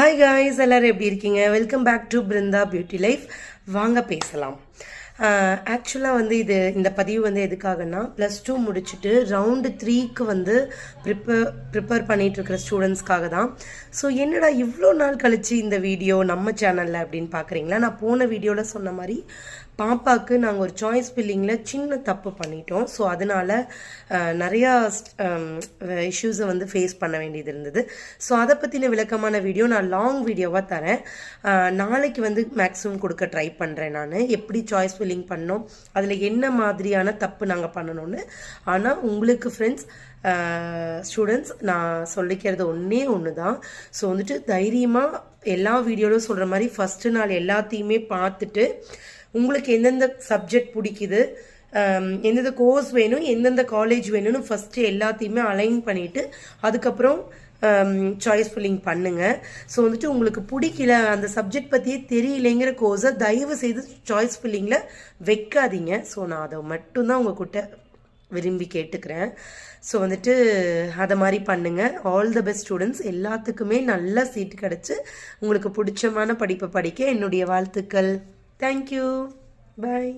Hi guys, எல்லோரும் எப்படி இருக்கீங்க? Welcome back to Brinda beauty life. வாங்க பேசலாம். ஆக்சுவலாக இந்த பதிவு எதுக்காகனா, +2 முடிச்சுட்டு ரவுண்டு 3க்கு ப்ரிப்பேர் பண்ணிகிட்ருக்கிற ஸ்டூடெண்ட்ஸ்க்காக தான். ஸோ என்னடா இவ்வளோ நாள் கழித்து இந்த வீடியோ நம்ம சேனலில் அப்படின்னு பார்க்குறீங்களா? நான் போன வீடியோவில் சொன்ன மாதிரி பாப்பாவுக்கு நாங்கள் ஒரு சாய்ஸ் ஃபில்லிங்கில் சின்ன தப்பு பண்ணிட்டோம். ஸோ அதனால் நிறையா இஷ்யூஸை ஃபேஸ் பண்ண வேண்டியது இருந்தது. ஸோ அதை பற்றின விளக்கமான வீடியோ நான் லாங் வீடியோவாக தரேன். நாளைக்கு மேக்ஸிமம் கொடுக்க ட்ரை பண்ணுறேன். நான் எப்படி சாய்ஸ் ஃபில்லிங் பண்ணோம், அதில் என்ன மாதிரியான தப்பு நாங்கள் பண்ணணும்னு. ஆனால் உங்களுக்கு ஃப்ரெண்ட்ஸ், ஸ்டூடெண்ட்ஸ், நான் சொல்லிக்கிறது ஒன்று தான். ஸோ தைரியமாக எல்லா வீடியோவிலும் சொல்கிற மாதிரி ஃபஸ்ட்டு நாள் எல்லாத்தையுமே பார்த்துட்டு உங்களுக்கு எந்தெந்த சப்ஜெக்ட் பிடிக்குது, எந்தெந்த கோர்ஸ் வேணும், எந்தெந்த காலேஜ் வேணும்னு ஃபஸ்ட்டு எல்லாத்தையுமே அலைன் பண்ணிவிட்டு அதுக்கப்புறம் சாய்ஸ் ஃபில்லிங் பண்ணுங்கள். ஸோ உங்களுக்கு பிடிக்கல, அந்த சப்ஜெக்ட் பற்றியே தெரியலைங்கிற கோர்ஸை தயவு செய்து சாய்ஸ் ஃபில்லிங்கில் வைக்காதீங்க. ஸோ நான் அதை மட்டும்தான் உங்கள்கிட்ட விரும்பி கேட்டுக்கிறேன். ஸோ அதை மாதிரி பண்ணுங்கள். All the best students. எல்லாத்துக்குமே நல்ல சீட் கிடச்சி உங்களுக்கு பிடிச்சமான படிப்பை படிக்க என்னுடைய வாழ்த்துக்கள். தேங்க்யூ. பாய்.